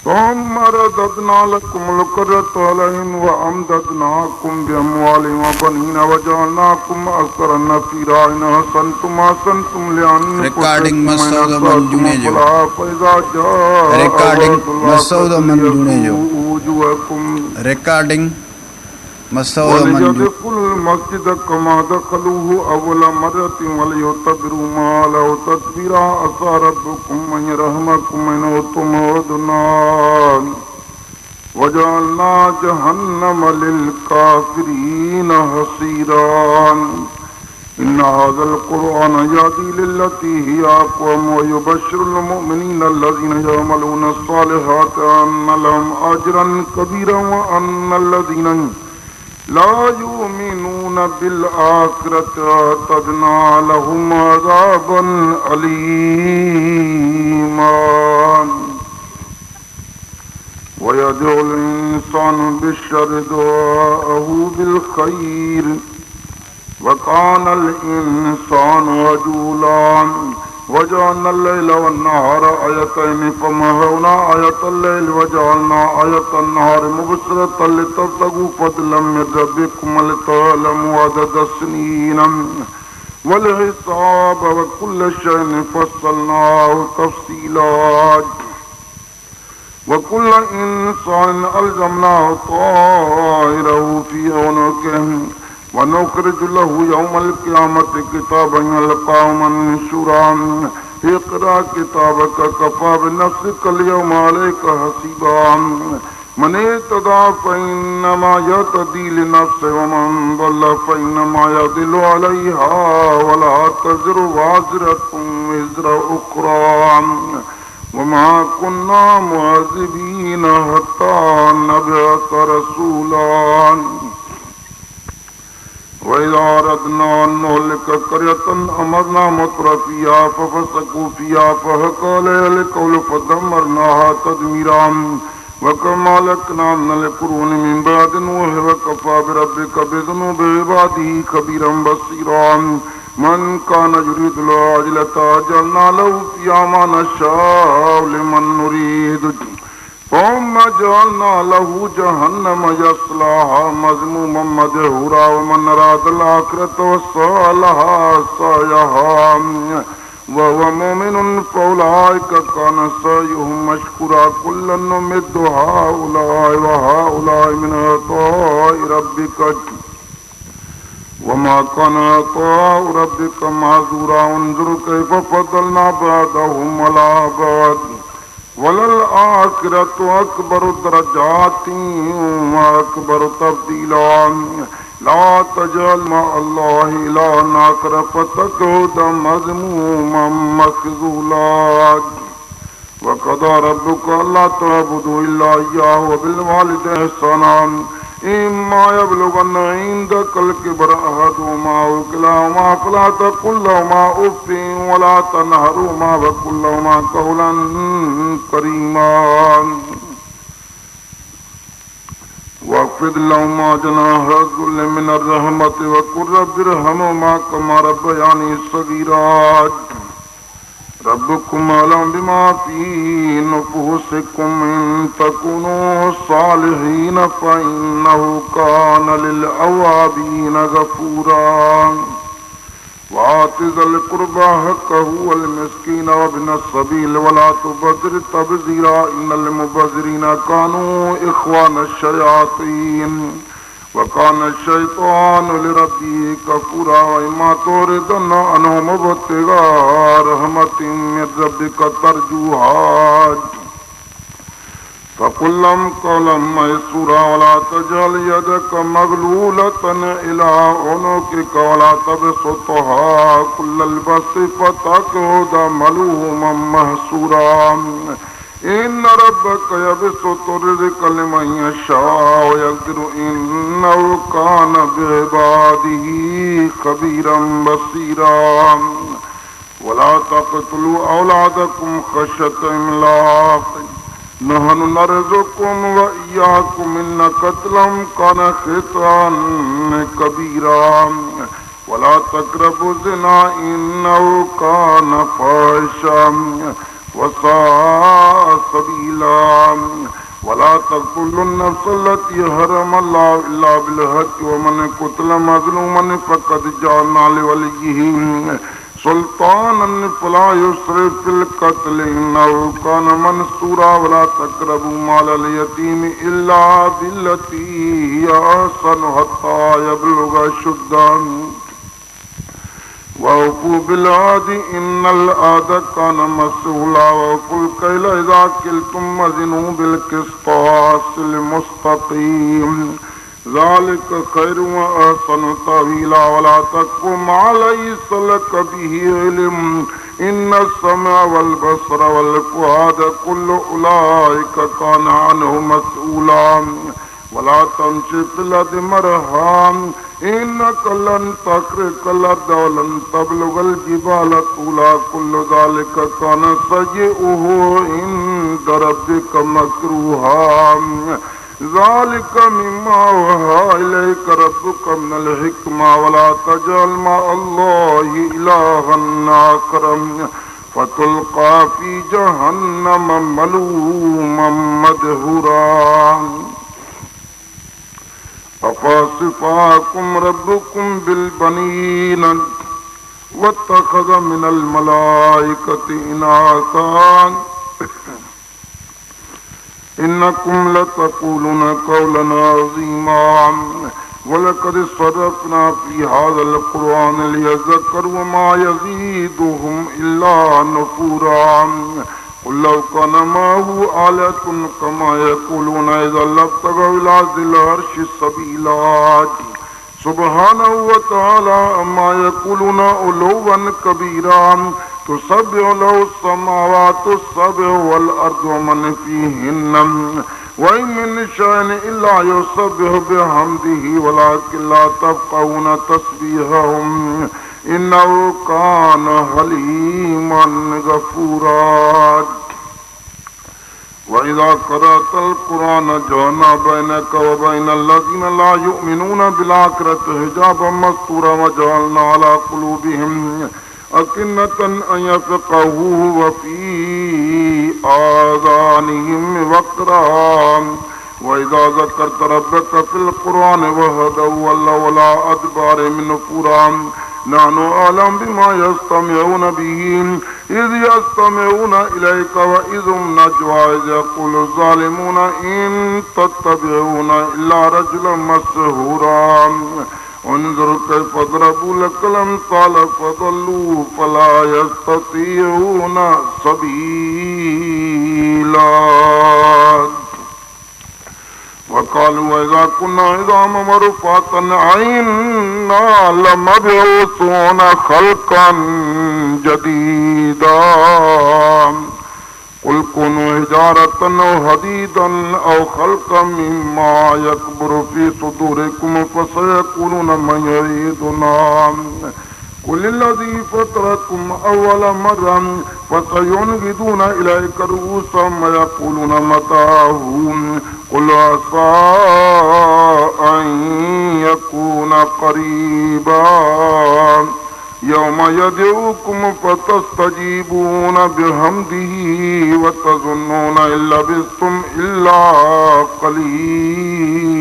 ثم رددنا لكم الكرة عليهم وأمددناكم بأموال وبنين وجعلناكم أكثر نفيرا إن أحسنتم أحسنتم لأنفسكم وإن أسأتم فلها فإذا جاء وعد الله فليسوءوا وجوهكم وليدخلوا المسجد كما دخلوه أول مرة وليتبروا ما له تتبيرا عسى ربكم أن يرحمكم إن عدتم عدنا وجعلنا جهنم للكافرين حصيرا إن هذا القرآن يهدي للتي هي أقوم ويبشر المؤمنين الذين يعملون الصالحات أن لهم أجرا كبيرا وأن الذين لا يؤمنون بالآخرة أعتدنا لهم عذابا أليما ويدعو الإنسان بالشر دعاءه بالخير وكان الإنسان عجولا وجعلنا الليل والنهار آيتين فمحونا آية الليل وجعلنا آية النهار مبصرة لتبتغوا فضلا من ربكم ولتعلموا عدد السنين والحساب وكل شيء فصلناه تفصيلا وكل إنسان ألزمناه طائره في عنقه ونخرج له يوم القيامة كتابا يلقاه منشورا اقرأ كتابك كفى بنفسك اليوم عليك حسيبا من اهتدى فإنما يهتدي لنفسه ومن ضل فإنما يضل عليها ولا تزر وازرة وزر أخرى وما كنا معذبين حتى نبعث رسولا وإذا أردنا أن نهلك قرية أمرنا مترفيها ففسقوا فيها فحق عليها القول فدمرناها تدميرا وكما أهلكنا من القرون من بعد نوح وكفى بربك بذنوب عباده خبيرا بصيرا من كان يريد العاجلة عجلنا له فيها ما نشاء لمن نريد ثم جعلنا له جهنم يصلاها مذموما مدحورا ومن أراد الآخرة وسعى لها سعيها وهو مؤمن فأولئك كان سعيهم مشكورا كلا نمد هؤلاء وهؤلاء من عطاء ربك وما كان عطاء ربك معذورا انظر كيف فضلنا بعضهم على بعض وللآخرة أكبر درجات وأكبر تفضيلا لا تجعل مع الله إلها آخر فتقعد مذموما مخذولا وقضى ربك ألا تعبدوا إلا إياه وبالوالدين إحسانا إما يبلغن عندك الكبر أحدهما أو كلاهما فلا تقل لهما أف ولا تنهرهما وقل لهما قولا كريما واخفض لهما جناح الذل من الرحمة وقل رب ارحمهما كما ربياني صغيرا ربكم أعلم بما في نفوسكم إن تكونوا صالحين فإنه كان للأوابين غفورا وآت ذا القربى حقه والمسكين وابن السبيل ولا تبذر تبذيرا إن المبذرين كانوا إخوان الشياطين وكان الشيطان لربه كفورا وإما تردن عنهم ابتغاء رحمة من ربك ترجوها فقل لهم قولا ميسورا ولا تجعل يدك مغلولة إلى عنقك ولا تبسطها كل البسط فتقعد ملوما محسورا إن ربك يبسط الرزق لمن يشاء ويقدر إنه كان بعباده خبيرا بصيرا ولا تقتلوا أولادكم خشية إملاق نحن نرزقكم وإياكم إن قتلهم كان خطأ كبيرا ولا تقربوا الزنا إنه كان فاحشا وساء سبيلا تقتلوا النفس التي حرم الله إلا بالحق ومن قتل مظلوما فقد جعلنا لوليه سلطانا فلا يسرف في القتل إنه كان منصورا ولا تقربوا مال اليتيم إلا بالتي هي أحسن حتى يبلغ أشده وأوفوا بالعهد إن العهد كان مسؤولا وأوفوا الكيل إذا كلتم وزنوا بالقسطاس المستقيم ذلك خير وأحسن تأويلا ولا تقف ما ليس لك به علم إن السمع والبصر والفؤاد كل أولئك كان عنه مسؤولا ولا تمشي في الأرض مرحا إنك لن تخرق الأرض ولن تبلغ الجبال طولا كل ذلك كان سيئه عند ربك مكروها ذلك مما أوحى إليك ربك من الحكمة ولا تجعل مع الله إلها آخر فتلقى في جهنم ملوما مدحورا أفاصفاكم ربكم بالبنين واتخذ من الملائكة إناثا إنكم لتقولون قولا عظيما ولقد صرفنا في هذا القرآن ليذكروا وما يزيدهم إلا نفورا قل لو كان معه آلة كما يقولون إذا لابتغوا إلى ذي العرش سبيلا سبحانه وتعالى أما يقولون علوا كبيرا تسبح له السماوات السبع والأرض ومن فيهن وإن من شيء إلا يسبح بحمده ولكن لا تفقهون تسبيحهم إنه كان حليما غفورا وإذا قرأت القرآن جعلنا بينك وبين الذين لا يؤمنون بالآخرة حجابا مستورا وجعلنا على قلوبهم أكنة أن يفقهوه وفي آذانهم وقرا وإذا ذكرت ربك في القرآن وهدوا ولوا ولا أدبار من نفورا نحن أعلم بما يستمعون به إذ يستمعون إليك وإذ هم نجوى إذ يقول الظالمون إن تتبعون إلا رجلا مسحورا انظر كيف ضربوا لك الأمثال فضلوا فلا يستطيعون سبيلا وقالوا وإذا كنا عظاما ورفاتا أئنا لمبعوثون خلقا جديدا قل كونوا حجارة أو حديدا أو خلقا مما يكبر في صدوركم فسيقولون من يعيدنا قل الذي فطركم أول مرة فسينغضون إليك رؤوسهم ويقولون متاه قل عسى أن يكون قريبا يوم يدعوكم فتستجيبون بحمده وتظنون إن لبثتم إلا قليلا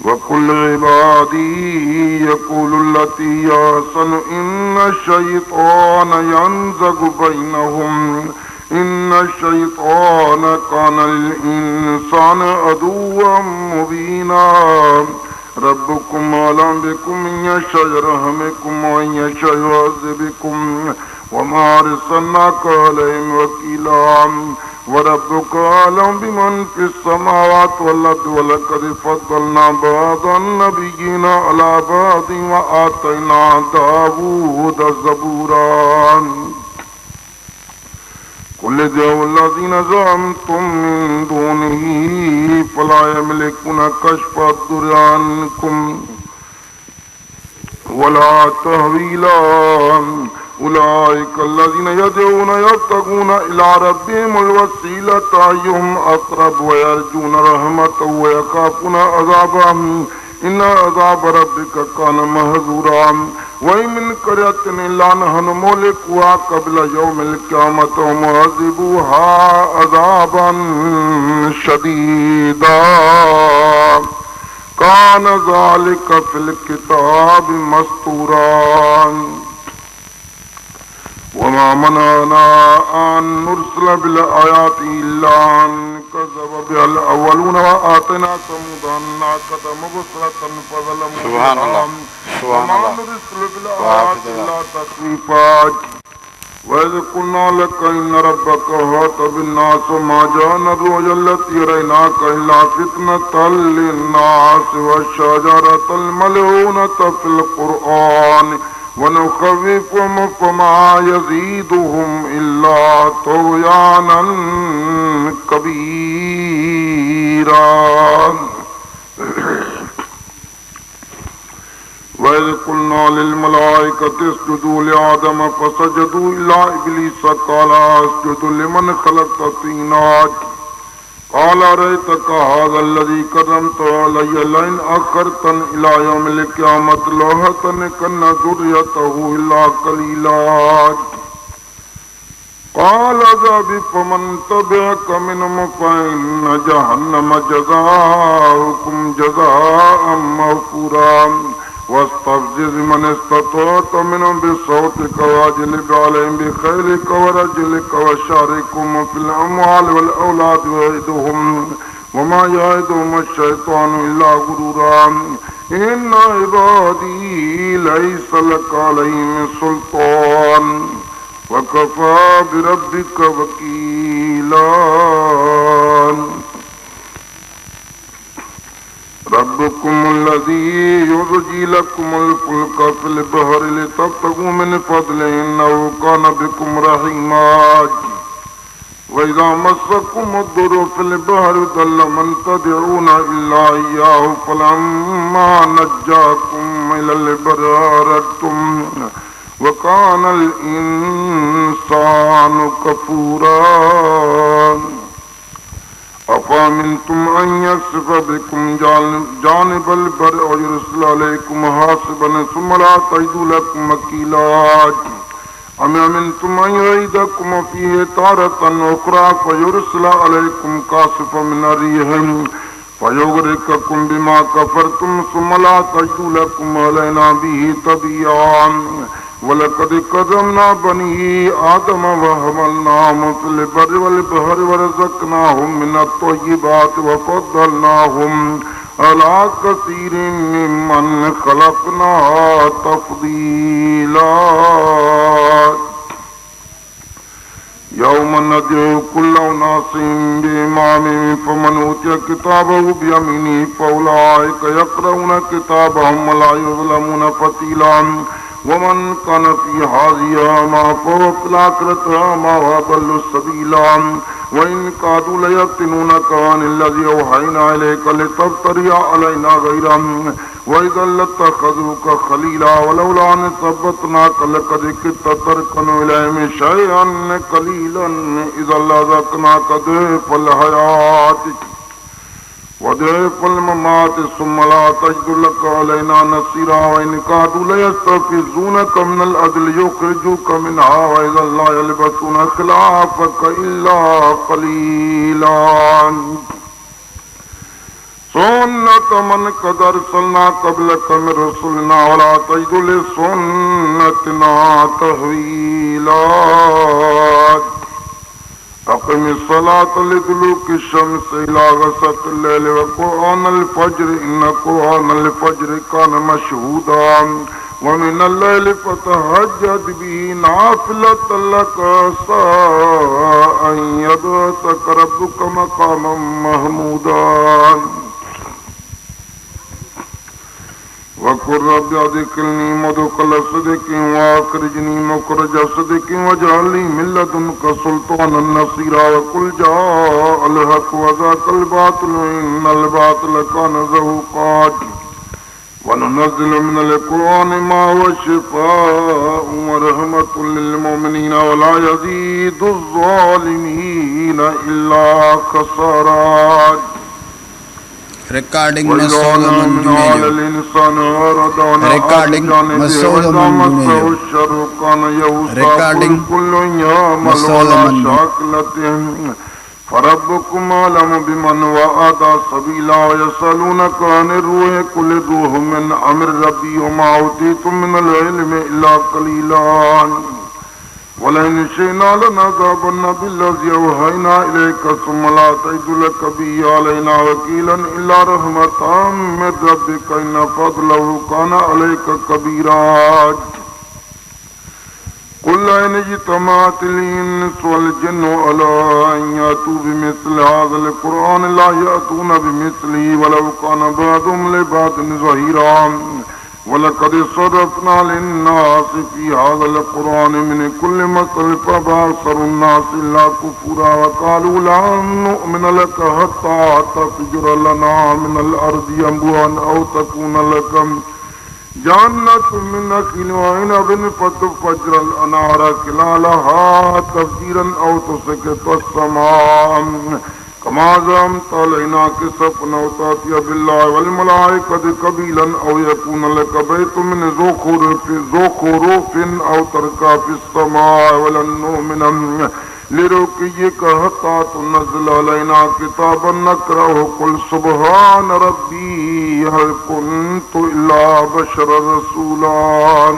وكل عبادي يقول التي يحسن إن الشيطان ينزغ بينهم إن الشيطان كان للإنسان عدوا مبينا ربكم أعلم بكم إن يشاء يرحمكم وإن يشاء يعذبكم وما أرسلناك عليهم وكيلا وربك أعلم بمن في السماوات والأرض ولقد فضلنا بعض النبيين على بعض وآتينا داود زبورا قل ادعوا الذين زعمتم من دونه فلا يملكون كشف الضر عنكم ولا تحويلا أولئك الذين يدعون يبتغون إلى ربهم الوسيلة أيهم أقرب ويرجون رحمته ويخافون عذابه إن عذاب ربك كان محذورا وإن من قرية إلا نحن مهلكوها قبل يوم القيامة ومعذبوها عذابا شديدا كان ذلك في الكتاب مسطورا وما منعنا أن نرسل بالآيات إلا أن كذب بها الأولون وآتينا ثمود الناقة مبصرة فظلموا سبحان الله سبحان وما الله نرسل بالآيات إلا تخويفا وإذ قلنا لك إن ربك أحاط بالناس وما جعلنا الرؤيا التي أريناك إلا فتنة للناس والشجرة الملعونة في القرآن ونخوفهم فما يزيدهم إلا طغيانا كبيرا وإذ قلنا للملائكة اسجدوا لآدم فسجدوا إلا إبليس قال أسجد لمن خلقت طينا قال رأيتك هذا الذي كرمت علي لئن أخرتني إلى يوم القيامة لأحتنكن ذريته إلا قليلا قال اذهب فمن تبعك منهم فإن جهنم جزاؤكم جزاء موفورا واستفزز من استطعت منهم بصوتك واجلب عليهم بخيلك ورجلك وشاركهم في الأموال والأولاد وعدهم وما يعدهم الشيطان إلا غرورا إن عبادي ليس لك عليهم سلطان وكفى بربك وكيلا ربكم الذي يرجي لكم الفلك في البحر لتبتغوا من فضله إنه كان بكم رحيما وإذا مسكم الضر في البحر ضل من تدعون إلا إياه فلما نجاكم إلى البر أردتم وكان الإنسان كفورا أفأمنتم أن يخسف بكم جانب البر ويرسل عليكم حاصبا ثم لا تجدوا لكم وكيلا أم أمنتم أن يعيدكم فيه تارة أخرى فيرسل عليكم كاسفا من الريح فيغرقكم بما كفرتم ثم لا تجدوا لكم علينا به تبيعا ولقد كرمنا بني آدم وحملناهم في البر والبحر ورزقناهم من الطيبات وفضلناهم على كثير ممن خلقنا تفضيلا يوم ندعو كل أناس بإمامهم فمن أوتي كتابه بيمينه فأولئك يقرؤون كتابهم ولا يظلمون فتيلا ومن كان في هذه أعمى فهو في الآخرة أعمى وأضل سبيلا وإن كادوا ليفتنونك عن الذي أوحينا إليك لتفتري علينا غيره وإذا لاتخذوك خليلا ولولا أن ثبتناك لقد كدت تركن إليهم شيئا قليلا إذا لذقناك ضعف الحياة وضعف الممات ثم لا تجد لك علينا نصيرا وإن كادوا ليستفزونك من الأرض يخرجوك منها وإذا لا يلبسون خلافك إلا قليلا سنة من قد أرسلنا قبلك من رسلنا ولا تجد لسنتنا تحويلا أقم الصلاة لدلوك الشمس إلى غسق الليل وقرآن الفجر إن قرآن الفجر كان مشهودا ومن الليل فتهجد به نافلة لك عسى أن يبعثك ربك مقاما محمودا وقل رب أدخلني مدخل صدق وأخرجني مخرج صدق واجعل لي من لدنك سلطانا نصيرا وقل جاء الحق وذاق الباطل إن الباطل كان زهوقا وننزل من القرآن ما هو شفاء ورحمة للمؤمنين ولا يزيد الظالمين إلا خسارا Recording Masoud Recording Masoud Recording Masoud فربكم أعلم بمن وأضع سبيلا ويسألونك عن الروح قل الروح من أمر ربي وما أوتيتم من العلم إلا قليلا ولئن شئنا لنذهبن بالذي أوحينا إليك ثم لا تجد لك به علينا وكيلا إلا رحمة من ربك إن فضله كان عليك كبيرا قل إن اجتمعت الإنس والجن على أن يأتوا بمثل هذا القرآن لا يأتون بمثله ولو كان بعضهم لبعض ظهيرا ولقد صرفنا للناس في هذا القرآن من كل مثل فأبى أكثر الناس إلا كفورا وقالوا لن نؤمن لك حتى تفجر لنا من الأرض ينبوعا أو تكون لك جنة من نخيل وعنب فتفجر الأنهار خلالها تفجيرا أو تسقط السماء كما زعمت علينا كسفا أو تأتي بالله والملائكة قبيلا أو يكون لك بيت من زخرف أو ترقى في السماء ولن نؤمن لرقيك حتى تنزل علينا كتابا نقرأه قل سبحان ربي هل كنت إلا بشرا رسولا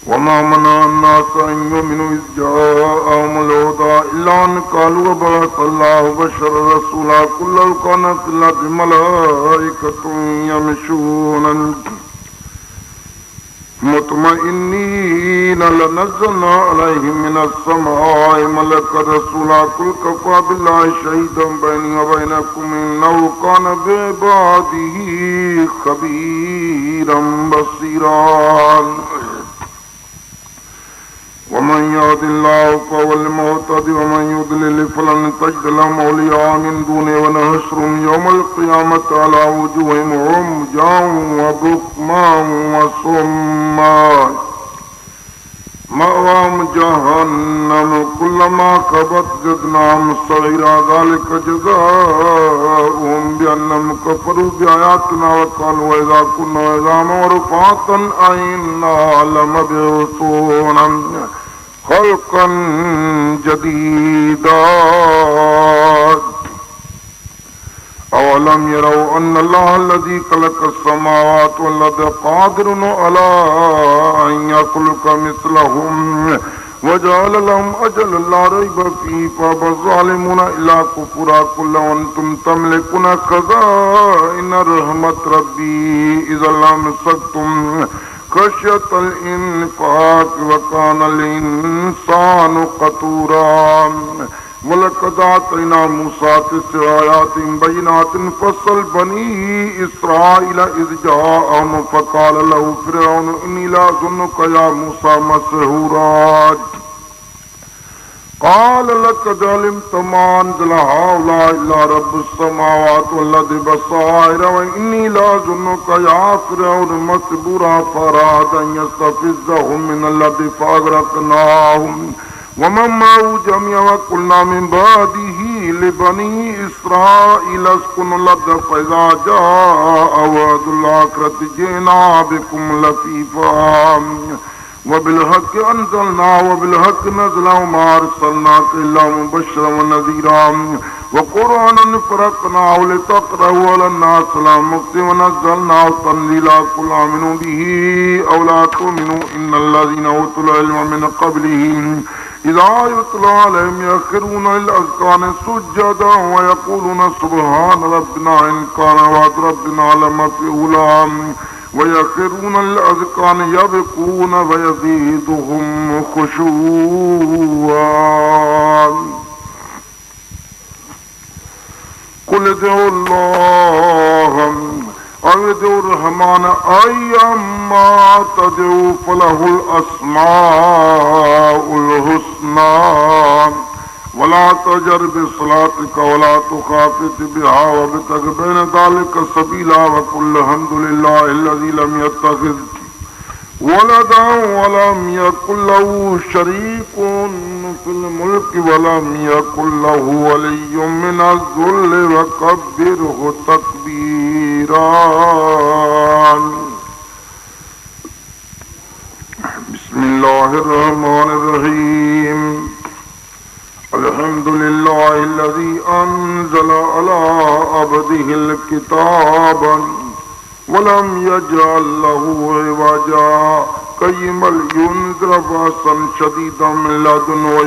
وما منع الناس أن يؤمنوا إذ جاءهم الهدى إلا أن قالوا بعث الله بشرا رسولا قل لو كان في الأرض ملائكة يمشون مطمئنين لنزلنا عليهم من السماء ملكا رسولا قل كفى بالله شهيدا بيني وبينكم إنه كان بعباده خبيرا بصيرا ومن يهد الله فهو المهتدي ومن يضلل فلن تجد لهم أولياء من دونه ونحشرهم يوم القيامة على وجوههم عميا وبكما وصما مأواهم جهنم كلما خبت زدناهم سعيرا ذلك جزاؤهم بأنهم كفروا بآياتنا وقالوا إذا كنا عظاما ورفاتا أئنا لمبعوثون خلقا جديدا أولم يروا أن الله الذي خلق السماوات والأرض قادر على أن يخلق مثلهم وجعل لهم أجلا لا ريب فيه فأبى الظالمون إلا كفورا قل لو أنتم تملكون خزائن رحمة ربي إذا لامسكتم خشية الإنفاق وكان الإنسان قتورا ولقد آتينا موسى 9 آيات بينات فاسأل بني إسرائيل إذ جاءهم فقال له فرعون إني لأظنك يا موسى مسحورا قال لقد علمت ما أنزل هؤلاء إلا رب السماوات والأرض بصائر وإني لأظنك يا فرعون مسحورا فأراد أن يستفزهم من الأرض فأغرقناهم ومن معه جميعا وقلنا من بعده لبني إسرائيل اسكنوا الأرض فإذا جاء وعد الآخرة جئنا بكم لفيفا وبالحق أنزلنا وبالحق نزل وما أرسلناك إلا مبشرا ونذيرا وقرآنا فرقناه لتقرأه على الناس على مكث ونزلناه تنزيلا قل آمنوا به أو لا تؤمنوا إن الذين أوتوا العلم من قبلهم إذا يتلى عليهم يخرون للأذقان سجدا ويقولون سبحان ربنا إن كان وعد ربنا لمفعولا ويخرون للأذقان يبكون ويزيدهم خشوعا قل ادعوا الله أو ادعوا الرحمن أيما تدعوا فله الأسماء الحسنى ولا تجر بصلاتك ولا تخافت بها وابتغ بين ذلك سبيلا وقل الحمد لله الذي لم يتخذ ولدا ولم يكن له شريك في الملك ولم يكن له ولي من الذل وكبره تكبيرا. بسم الله الرحمن الرحيم. الحمد لله الذي أنزل على عبده الكتاب ولم يجعل له عوجا قيما لينذر بأسا شديدا من لدنه